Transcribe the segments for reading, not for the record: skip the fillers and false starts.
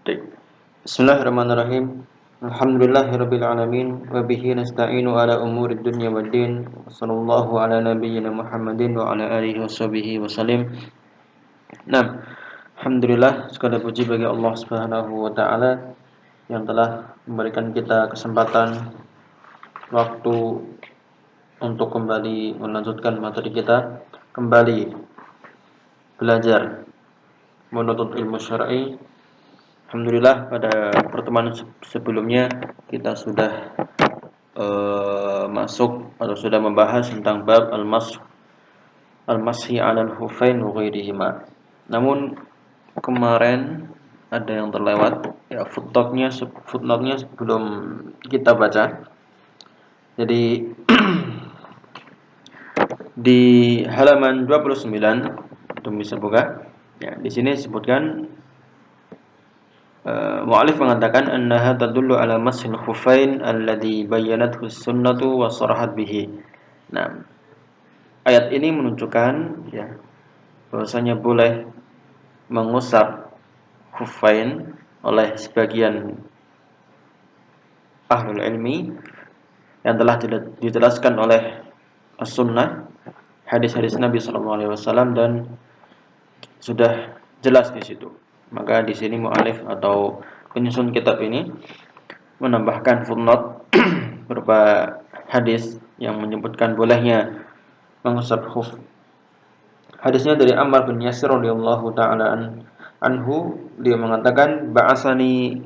Baik. Bismillahirrahmanirrahim. Alhamdulillahirabbil alamin wa bihi nasta'inu ala umuri dunya waddin. Wassallallahu ala nabiyyina Muhammadin wa ala alihi washabihi wasallim. Nah, alhamdulillah segala puji bagi Allah Subhanahu wa taala yang telah memberikan kita kesempatan waktu untuk kembali melanjutkan materi kita, kembali belajar menuntut ilmu syar'i. Alhamdulillah pada pertemuan sebelumnya kita sudah masuk atau sudah membahas tentang bab al-mashi 'alal khuffain wa ghairihima. Namun kemarin ada yang terlewat ya, footnote-nya sebelum kita baca. Jadi di halaman 29 itu bisa buka. Ya, di sini disebutkan mu'alif mengatakan annaha tadullu ala mashil khuffain alladhi bayyanathu sunnatu wa sarahat bihi. Nah, ayat ini menunjukkan ya bahwasanya boleh mengusap khuffain oleh sebagian ahlul ilmi yang telah dijelaskan oleh as-sunnah, hadis-hadis Nabi sallallahu alaihi wasallam, dan sudah jelas di situ. Maka di sini mu'alif atau penyusun kitab ini menambahkan footnote berupa hadis yang menyebutkan bolehnya mengusap khuf. Hadisnya dari Ammar bin Yasir radhiyallahu taala anhu, dia mengatakan ba'asani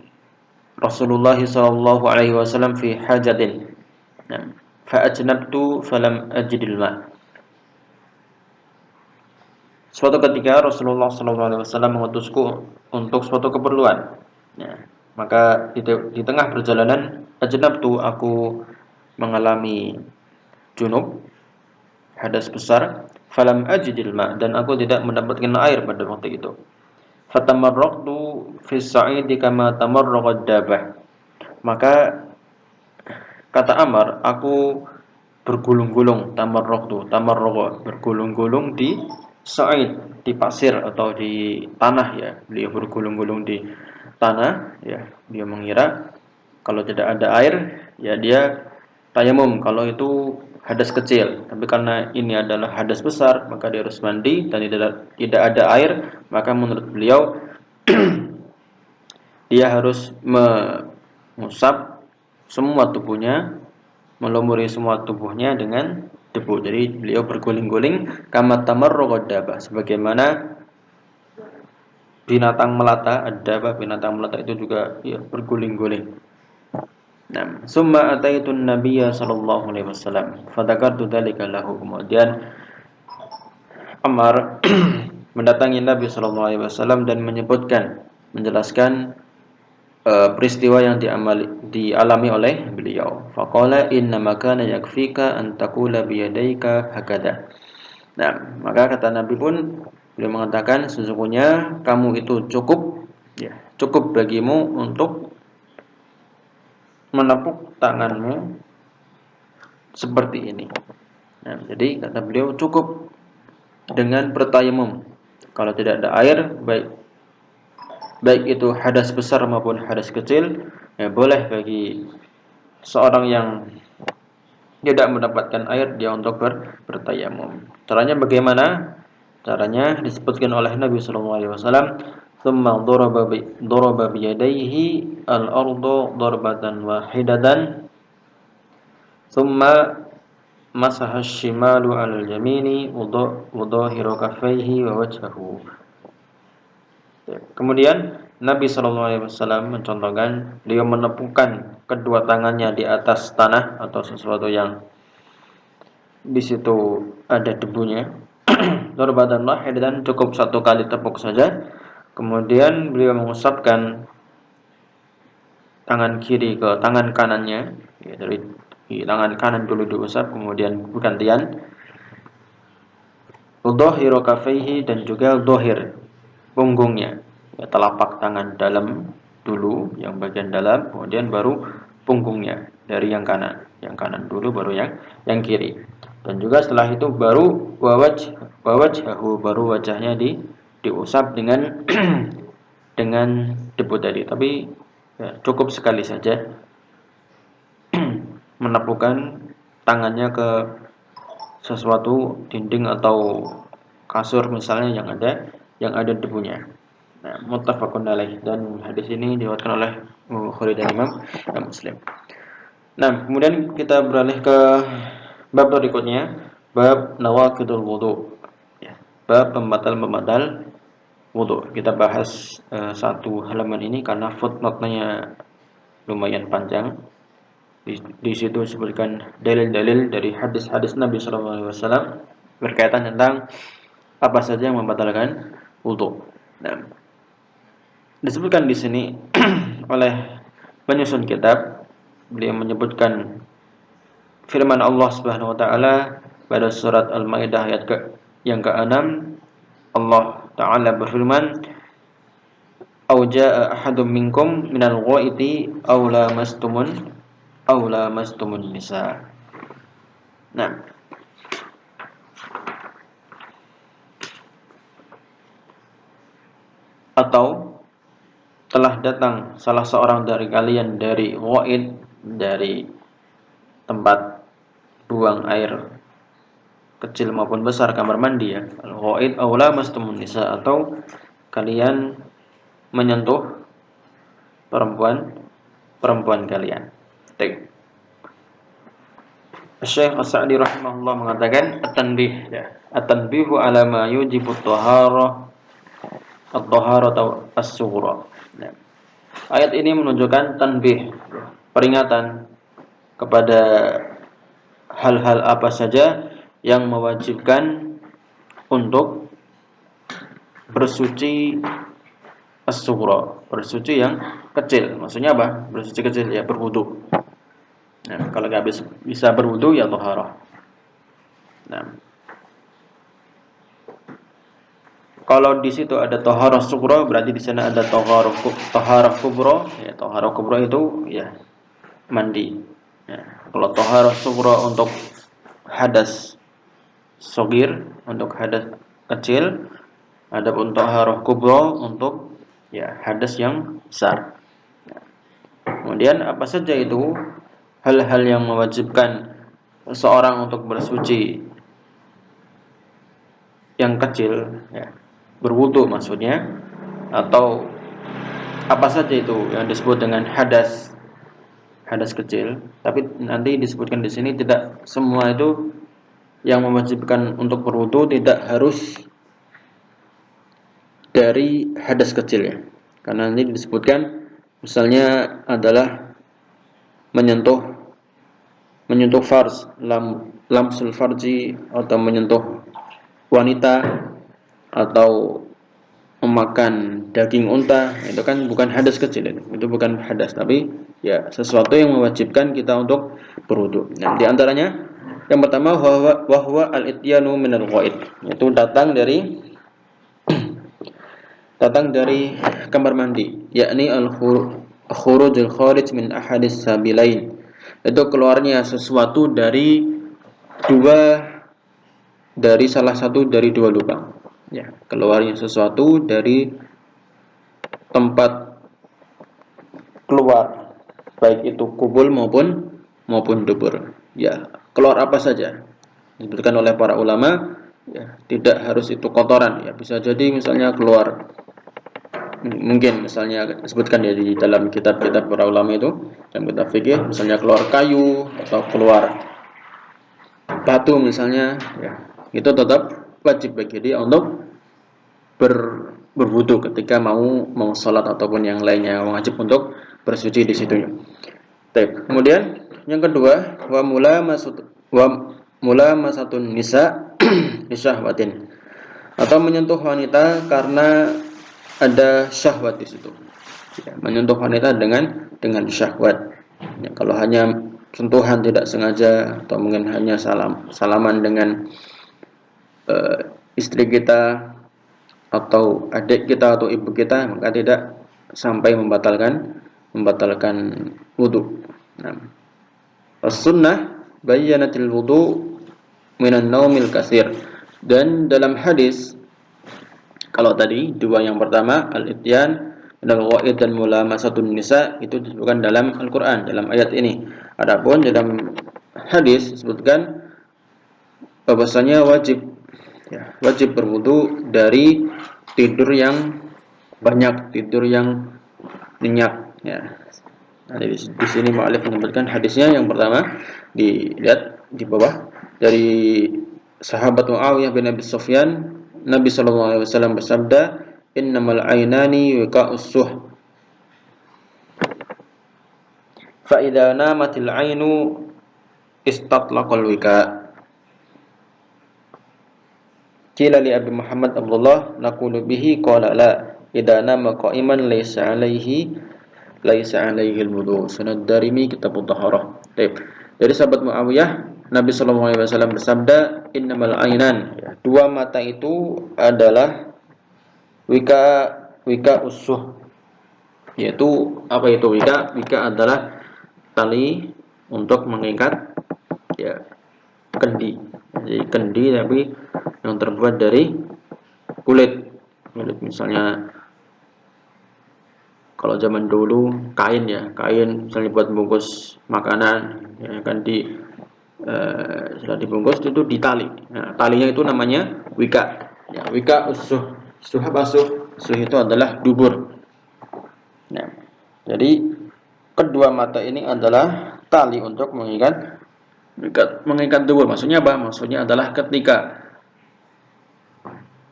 Rasulullah sallallahu alaihi wasallam fi hajatin. Nah, fa ajnabtu falam ajidil ma. Suatu ketika Rasulullah SAW mengutusku untuk suatu keperluan. Ya, maka di tengah perjalanan ajnabtu, aku mengalami junub, hadas besar, falam ajidil ma, dan aku tidak mendapatkan air pada waktu itu. Fatamarraqtu fi sa'idi kama tamarraqad dabah. Maka kata Amar, aku bergulung-gulung, tamarraq bergulung-gulung di sa'id, di pasir atau di tanah ya. Beliau bergulung-gulung di tanah ya. Dia mengira kalau tidak ada air ya dia tayamum kalau itu hadas kecil. Tapi karena ini adalah hadas besar, maka dia harus mandi dan tidak ada air, maka menurut beliau dia harus mengusap semua tubuhnya, melumuri semua tubuhnya dengan debu. Jadi beliau berguling-guling kama tamarraqad dabah, sebagaimana binatang melata, binatang melata itu juga ya berguling-guling. Nah, summa ataitun nabiyya sallallahu alaihi wasallam fadzakartu dzalika lahu. Kemudian Ammar mendatangi Nabi sallallahu alaihi wasallam dan menjelaskan peristiwa yang dialami oleh beliau. Faqala inna makana yakfika an taqula biyadaika hakada. Nah, maka kata Nabi pun, beliau mengatakan sesungguhnya kamu itu cukup ya, cukup bagimu untuk menepuk tanganmu seperti ini. Nah, jadi kata beliau cukup dengan bertayamum. Kalau tidak ada air, baik itu hadas besar maupun hadas kecil, ya boleh bagi seorang yang tidak mendapatkan air dia untuk bertayamum. Caranya bagaimana? Caranya disebutkan oleh Nabi sallallahu alaihi wasallam, "Tsumma daraba bi yadayhi al-ardu darbatan wahidatan, tsumma masaha asy-shimalu 'alal yamini wa dhahiru kaffaihi wa wajhahu." Kemudian Nabi Shallallahu Alaihi Wasallam mencontohkan beliau menepukkan kedua tangannya di atas tanah atau sesuatu yang di situ ada debunya. Darbatan wahidatan, cukup satu kali tepuk saja. Kemudian beliau mengusapkan tangan kiri ke tangan kanannya, ya, dari tangan kanan dulu diusap, kemudian bergantian. Dhahiru kaffaihi, dan juga dhahir punggungnya, ya, telapak tangan dalam dulu, yang bagian dalam, kemudian baru punggungnya dari yang kanan dulu, baru yang kiri, dan juga setelah itu baru wajhahu, baru wajahnya diusap dengan dengan debu tadi. Tapi ya, cukup sekali saja menapukan tangannya ke sesuatu dinding atau kasur misalnya yang ada debunya. Nah, muttafaqun alaih, dan hadis ini diriwayatkan oleh Bukhari dan Imam Muslim. Nah, kemudian kita beralih ke bab berikutnya, bab nawaqidul wudu. Ya, bab pembatal wudu. Kita bahas satu halaman ini karena footnote-nya lumayan panjang. Di situ disebutkan dalil-dalil dari hadis-hadis Nabi SAW berkaitan tentang apa saja yang membatalkan wudu. Nah, disebutkan di sini oleh penyusun kitab, beliau menyebutkan firman Allah Subhanahu wa taala pada surat Al-Maidah ayat yang ke-6. Allah taala berfirman, "Au jaa ahadum minkum minal ghaiti aw lamastumun nisa." Nah, atau telah datang salah seorang dari kalian dari ghaid, dari tempat buang air kecil maupun besar, kamar mandi ya. Al-ghaid aw lamastumun nisa, atau kalian menyentuh perempuan kalian. Baik. Syekh As-Sa'di rahimahullah mengatakan at-tanbih, ya. At-tanbihu ala ma yujibu at-taharah as-sughra. Ya. Ayat ini menunjukkan tanbih, peringatan kepada hal-hal apa saja yang mewajibkan untuk bersuci as-sughra, bersuci yang kecil. Maksudnya apa? Bersuci kecil ya berwudu. Nah, kalau nggak bisa berwudu ya taharah. Nah, kalau di situ ada taharah sughra, berarti di sana ada taharah kubra. Ya, taharah kubra itu ya mandi. Ya, kalau taharah sughra untuk hadas shagir, untuk hadas kecil, adapun taharah kubra untuk ya hadas yang besar. Ya. Kemudian apa saja itu hal-hal yang mewajibkan seorang untuk bersuci yang kecil, ya, berwudu maksudnya, atau apa saja itu yang disebut dengan hadas kecil. Tapi nanti disebutkan di sini tidak semua itu yang mewajibkan untuk berwudu tidak harus dari hadas kecil ya, karena nanti disebutkan misalnya adalah menyentuh farj, lamsul farji, atau menyentuh wanita, atau memakan daging unta, itu kan bukan hadas kecil, itu bukan hadas, tapi ya sesuatu yang mewajibkan kita untuk berwudu. Nah, di antaranya yang pertama wahwa al-ityanu minal ghaid, itu datang dari kamar mandi, yakni al-khurujul kharij min ahadis sabilain, itu keluarnya sesuatu dari salah satu dari dua lubang. Ya, keluarnya sesuatu dari tempat keluar, baik itu kubul maupun dubur. Ya, keluar apa saja. Disebutkan oleh para ulama, ya, tidak harus itu kotoran, ya, bisa jadi misalnya keluar, mungkin misalnya disebutkan ya di dalam kitab-kitab para ulama itu, dalam kitab fikih, misalnya keluar kayu atau keluar batu misalnya, ya, itu tetap wajib bagi dia untuk berwudu ketika mau sholat ataupun yang lainnya, wajib untuk bersuci di situ. Kemudian yang kedua, wa masatun nisa bisyahwatin, atau menyentuh wanita karena ada syahwat di situ. Ya, menyentuh wanita dengan syahwat. Ya, kalau hanya sentuhan tidak sengaja, atau mungkin hanya salaman dengan istri kita atau adik kita atau ibu kita, maka tidak sampai membatalkan wudu. Nah, as-sunnah bayyanatil wudu minan naumil katsir. Dan dalam hadis, kalau tadi dua yang pertama al-ityan Innal ghaid dan mulamasatun nisa itu disebutkan dalam Al-Qur'an dalam ayat ini. Adapun dalam hadis disebutkan bahwasanya wajib berwudu dari tidur yang banyak, tidur yang nyenyak ya. Nah, di sini mu'alif menyebutkan hadisnya. Yang pertama dilihat di bawah dari sahabat Muawiyah bin Abi Sufyan, Nabi sallallahu alaihi wasallam bersabda, "Innamal ainani wiqa'us suh, fa idza namatil ainu istatlaqal wika." Qila li Abi Muhammad Abdullah naqulu bihi qala la idza nama qa'iman laisa alaihi al-wudu. Sunan Darimi kitab Taharah. Baik. Dari sahabat Muawiyah, Nabi sallallahu alaihi wasallam bersabda, "Innamal ainan." Ya, dua mata itu adalah wika usuh. Yaitu apa itu wika? Wika adalah tali untuk mengikat ya kendi. Jadi kendi tapi yang terbuat dari kulit. Kulit misalnya kalau zaman dulu kain ya, kain misalnya buat bungkus makanan ya kan sudah dibungkus itu ditali. Nah, talinya itu namanya wika. Ya, wika usuh. Usuh apa usuh? Usuh itu adalah dubur. Nah, jadi kedua mata ini adalah tali untuk mengikat dubur. Maksudnya apa? Maksudnya adalah ketika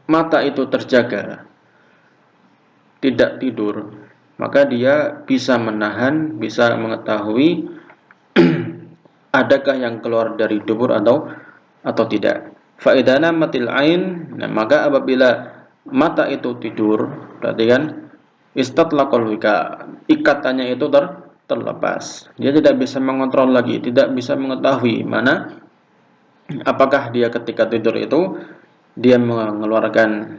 mata itu terjaga, tidak tidur, maka dia bisa menahan, bisa mengetahui adakah yang keluar dari dubur atau tidak. Faidana matil ain, nah, maka apabila mata itu tidur, berarti kan istatlaqal wika, ikatannya itu terlepas. Dia tidak bisa mengontrol lagi, tidak bisa mengetahui mana apakah dia ketika tidur itu dia mengeluarkan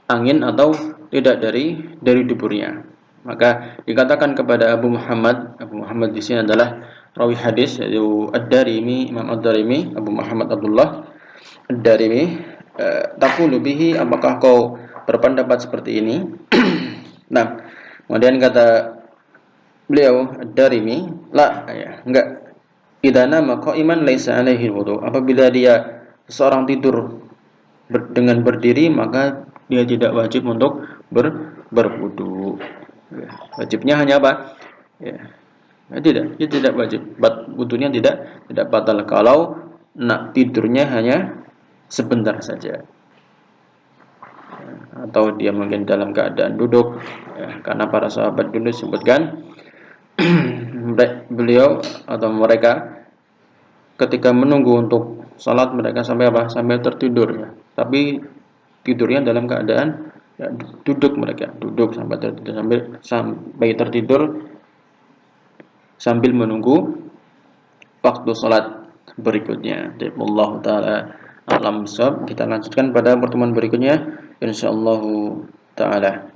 angin atau tidak dari duburnya. Maka dikatakan kepada Abu Muhammad di sini adalah rawi hadis yaitu Ad-Darimi, Imam Ad-Darimi, Abu Muhammad Abdullah Ad-Darimi, taqulu bihi, apakah kau berpendapat seperti ini? Nah, kemudian kata beliau Ad-Darimi, la, ya, enggak. Idza nama qa'iman laisa alaihi wudu. Apabila dia seorang tidur dengan berdiri, maka dia tidak wajib untuk berwudu. Ya, wajibnya hanya apa? Ya, dia tidak wajib. Wudunya tidak batal kalau nak tidurnya hanya sebentar saja. Atau dia mungkin dalam keadaan duduk ya, karena para sahabat dulu sebutkan beliau atau mereka ketika menunggu untuk salat mereka sampai apa? Sampai tertidur ya. Tapi tidurnya dalam keadaan ya, duduk, mereka duduk sampai tertidur, sampai tertidur sambil menunggu waktu salat berikutnya. Allah taala alam shawab. Kita lanjutkan pada pertemuan berikutnya insyaallah taala.